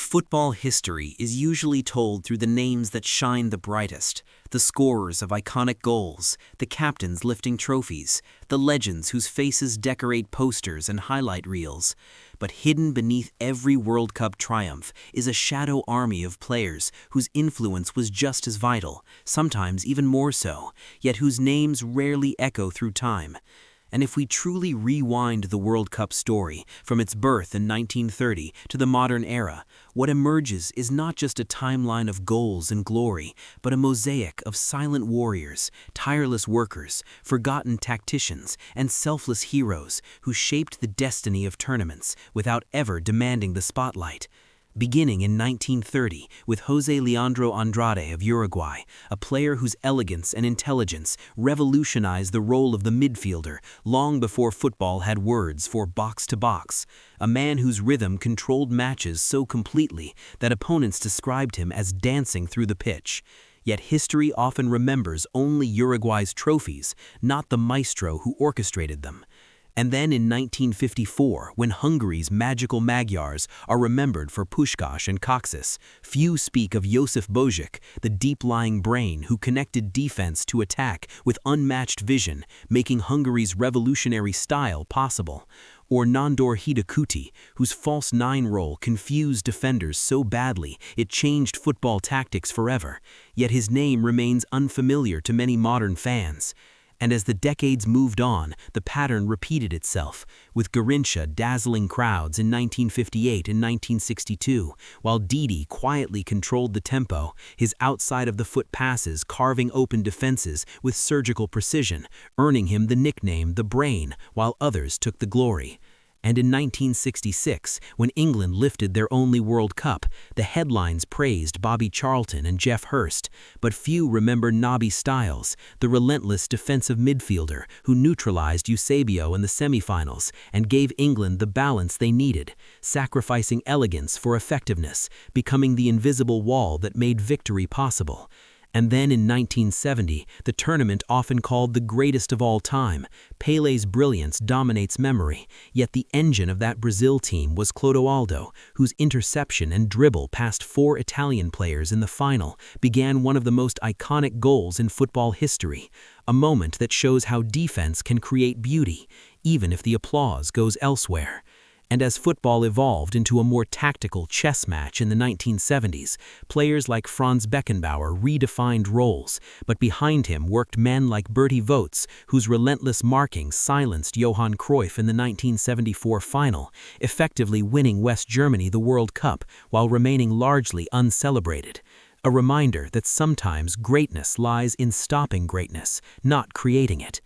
Football history is usually told through the names that shine the brightest, the scorers of iconic goals, the captains lifting trophies, the legends whose faces decorate posters and highlight reels. But hidden beneath every World Cup triumph is a shadow army of players whose influence was just as vital, sometimes even more so, yet whose names rarely echo through time. And if we truly rewind the World Cup story from its birth in 1930 to the modern era, what emerges is not just a timeline of goals and glory, but a mosaic of silent warriors, tireless workers, forgotten tacticians, and selfless heroes who shaped the destiny of tournaments without ever demanding the spotlight. Beginning in 1930 with José Leandro Andrade of Uruguay, a player whose elegance and intelligence revolutionized the role of the midfielder long before football had words for box-to-box, a man whose rhythm controlled matches so completely that opponents described him as dancing through the pitch. Yet history often remembers only Uruguay's trophies, not the maestro who orchestrated them. And then in 1954, when Hungary's magical Magyars are remembered for Puskás and Kocsis, few speak of Josip Božič, the deep-lying brain who connected defense to attack with unmatched vision, making Hungary's revolutionary style possible. Or Nándor Hídakúti, whose false nine role confused defenders so badly it changed football tactics forever, yet his name remains unfamiliar to many modern fans. And as the decades moved on, the pattern repeated itself, with Garrincha dazzling crowds in 1958 and 1962, while Didi quietly controlled the tempo, his outside-of-the-foot passes carving open defenses with surgical precision, earning him the nickname the Brain, while others took the glory. And in 1966, when England lifted their only World Cup, the headlines praised Bobby Charlton and Geoff Hurst, but few remember Nobby Stiles, the relentless defensive midfielder who neutralized Eusebio in the semifinals and gave England the balance they needed, sacrificing elegance for effectiveness, becoming the invisible wall that made victory possible. And then in 1970, the tournament often called the greatest of all time, Pelé's brilliance dominates memory, yet the engine of that Brazil team was Clodoaldo, whose interception and dribble past 4 Italian players in the final began one of the most iconic goals in football history, a moment that shows how defense can create beauty, even if the applause goes elsewhere. And as football evolved into a more tactical chess match in the 1970s, players like Franz Beckenbauer redefined roles, but behind him worked men like Berti Vogts, whose relentless marking silenced Johan Cruyff in the 1974 final, effectively winning West Germany the World Cup while remaining largely uncelebrated. A reminder that sometimes greatness lies in stopping greatness, not creating it.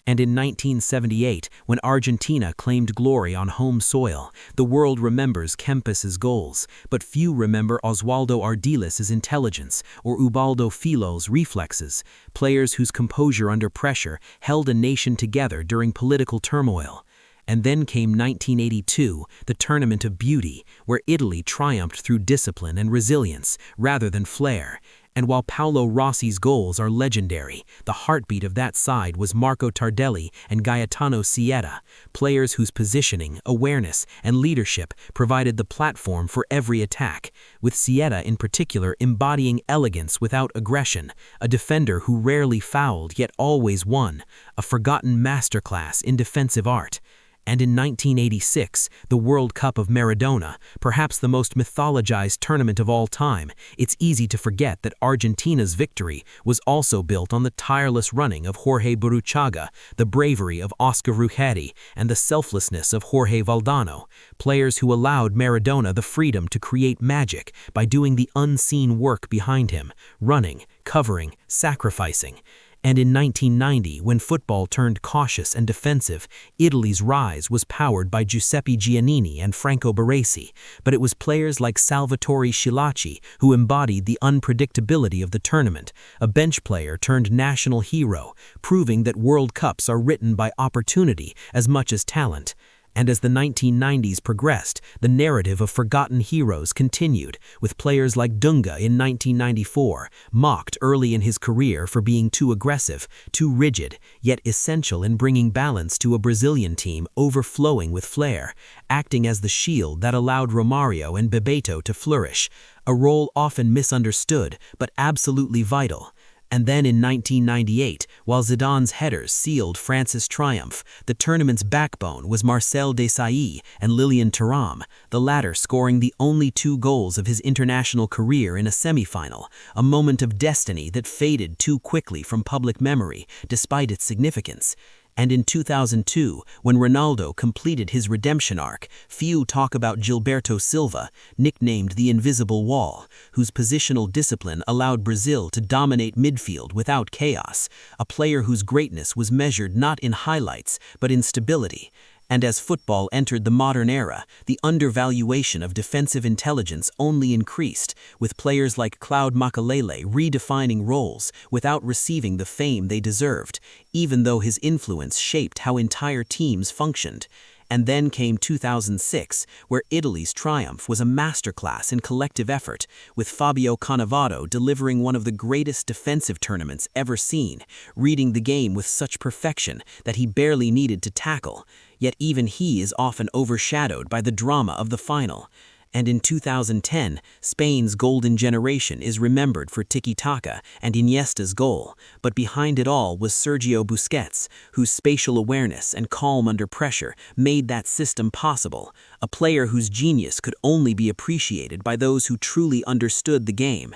And in 1978, when Argentina claimed glory on home soil, the world remembers Kempes's goals, but few remember Oswaldo Ardiles' intelligence or Ubaldo Filo's reflexes, players whose composure under pressure held a nation together during political turmoil. And then came 1982, the Tournament of Beauty, where Italy triumphed through discipline and resilience rather than flair. And while Paolo Rossi's goals are legendary, the heartbeat of that side was Marco Tardelli and Gaetano Sieta, players whose positioning, awareness, and leadership provided the platform for every attack, with Sieta in particular embodying elegance without aggression, a defender who rarely fouled yet always won, a forgotten masterclass in defensive art. And in 1986, the World Cup of Maradona, perhaps the most mythologized tournament of all time, it's easy to forget that Argentina's victory was also built on the tireless running of Jorge Burruchaga, the bravery of Oscar Ruggeri, and the selflessness of Jorge Valdano, players who allowed Maradona the freedom to create magic by doing the unseen work behind him, running, covering, sacrificing. And in 1990, when football turned cautious and defensive, Italy's rise was powered by Giuseppe Giannini and Franco Baresi, but it was players like Salvatore Schillaci who embodied the unpredictability of the tournament, a bench player turned national hero, proving that World Cups are written by opportunity as much as talent. And as the 1990s progressed, the narrative of forgotten heroes continued, with players like Dunga in 1994, mocked early in his career for being too aggressive, too rigid, yet essential in bringing balance to a Brazilian team overflowing with flair, acting as the shield that allowed Romário and Bebeto to flourish, a role often misunderstood but absolutely vital. And then in 1998, while Zidane's headers sealed France's triumph, the tournament's backbone was Marcel Desailly and Lilian Thuram, the latter scoring the only 2 goals of his international career in a semi-final, a moment of destiny that faded too quickly from public memory, despite its significance. And in 2002, when Ronaldo completed his redemption arc, few talk about Gilberto Silva, nicknamed the Invisible Wall, whose positional discipline allowed Brazil to dominate midfield without chaos, a player whose greatness was measured not in highlights, but in stability. And as football entered the modern era, the undervaluation of defensive intelligence only increased, with players like Claude Makelele redefining roles without receiving the fame they deserved, even though his influence shaped how entire teams functioned. And then came 2006, where Italy's triumph was a masterclass in collective effort, with Fabio Cannavaro delivering one of the greatest defensive tournaments ever seen, reading the game with such perfection that he barely needed to tackle. Yet even he is often overshadowed by the drama of the final. And in 2010, Spain's golden generation is remembered for tiki-taka and Iniesta's goal, but behind it all was Sergio Busquets, whose spatial awareness and calm under pressure made that system possible, a player whose genius could only be appreciated by those who truly understood the game.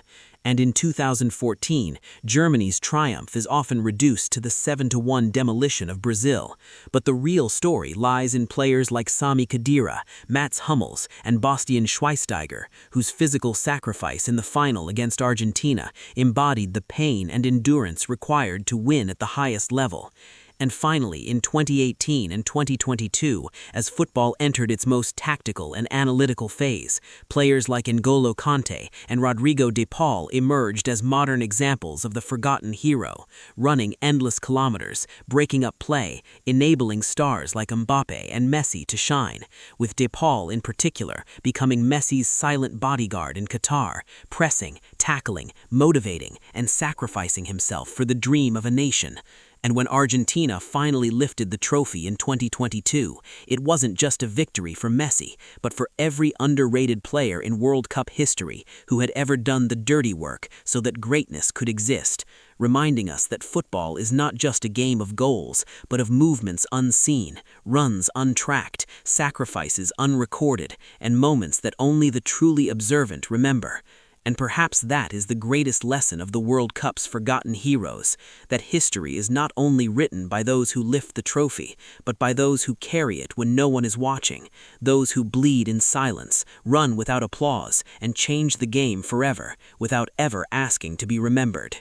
And in 2014, Germany's triumph is often reduced to the 7-1 demolition of Brazil. But the real story lies in players like Sami Khedira, Mats Hummels, and Bastian Schweinsteiger, whose physical sacrifice in the final against Argentina embodied the pain and endurance required to win at the highest level. And finally, in 2018 and 2022, as football entered its most tactical and analytical phase, players like N'Golo Kanté and Rodrigo de Paul emerged as modern examples of the forgotten hero, running endless kilometers, breaking up play, enabling stars like Mbappe and Messi to shine, with de Paul in particular becoming Messi's silent bodyguard in Qatar, pressing, tackling, motivating, and sacrificing himself for the dream of a nation. And when Argentina finally lifted the trophy in 2022, it wasn't just a victory for Messi, but for every underrated player in World Cup history who had ever done the dirty work so that greatness could exist, reminding us that football is not just a game of goals, but of movements unseen, runs untracked, sacrifices unrecorded, and moments that only the truly observant remember. And perhaps that is the greatest lesson of the World Cup's forgotten heroes, that history is not only written by those who lift the trophy, but by those who carry it when no one is watching, those who bleed in silence, run without applause, and change the game forever, without ever asking to be remembered.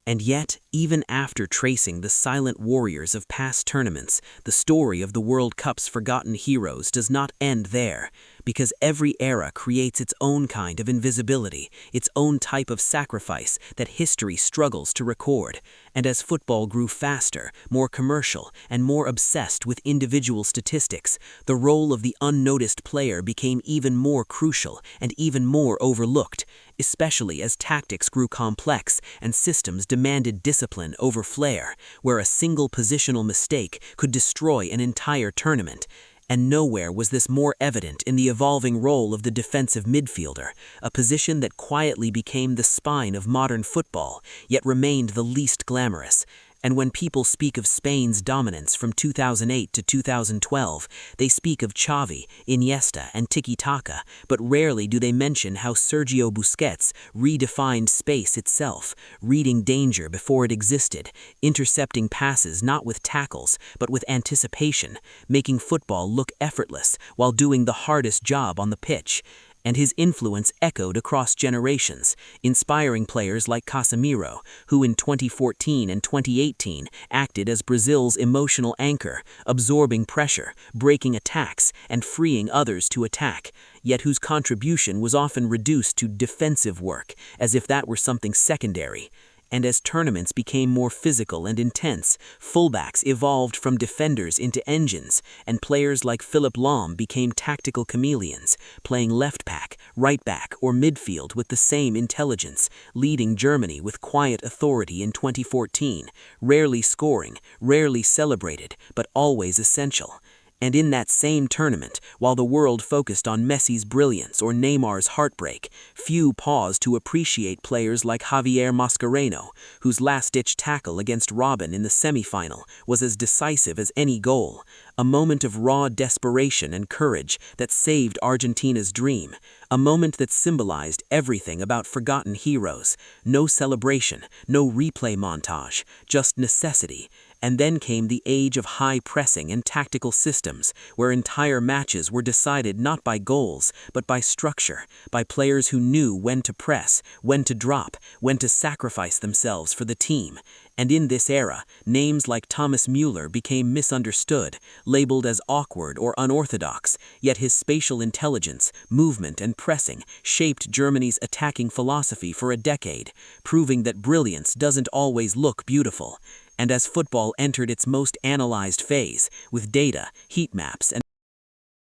And yet, even after tracing the silent warriors of past tournaments, the story of the World Cup's forgotten heroes does not end there, because every era creates its own kind of invisibility, its own type of sacrifice that history struggles to record. And as football grew faster, more commercial, and more obsessed with individual statistics, the role of the unnoticed player became even more crucial and even more overlooked, especially as tactics grew complex and systems demanded discipline over flair, where a single positional mistake could destroy an entire tournament. And nowhere was this more evident in the evolving role of the defensive midfielder, a position that quietly became the spine of modern football, yet remained the least glamorous. And when people speak of Spain's dominance from 2008 to 2012, they speak of Xavi, Iniesta, and tiki-taka, but rarely do they mention how Sergio Busquets redefined space itself, reading danger before it existed, intercepting passes not with tackles, but with anticipation, making football look effortless while doing the hardest job on the pitch. And his influence echoed across generations, inspiring players like Casemiro, who in 2014 and 2018 acted as Brazil's emotional anchor, absorbing pressure, breaking attacks, and freeing others to attack, yet whose contribution was often reduced to defensive work, as if that were something secondary. And as tournaments became more physical and intense, fullbacks evolved from defenders into engines, and players like Philipp Lahm became tactical chameleons, playing left back, right back, or midfield with the same intelligence, leading Germany with quiet authority in 2014, rarely scoring, rarely celebrated, but always essential. And in that same tournament, while the world focused on Messi's brilliance or Neymar's heartbreak, few paused to appreciate players like Javier Mascherano, whose last-ditch tackle against Robben in the semi-final was as decisive as any goal, a moment of raw desperation and courage that saved Argentina's dream, a moment that symbolized everything about forgotten heroes: no celebration, no replay montage, just necessity. And then came the age of high pressing and tactical systems, where entire matches were decided not by goals, but by structure, by players who knew when to press, when to drop, when to sacrifice themselves for the team. And in this era, names like Thomas Müller became misunderstood, labeled as awkward or unorthodox, yet his spatial intelligence, movement, and pressing shaped Germany's attacking philosophy for a decade, proving that brilliance doesn't always look beautiful. And as football entered its most analyzed phase, with data, heat maps, and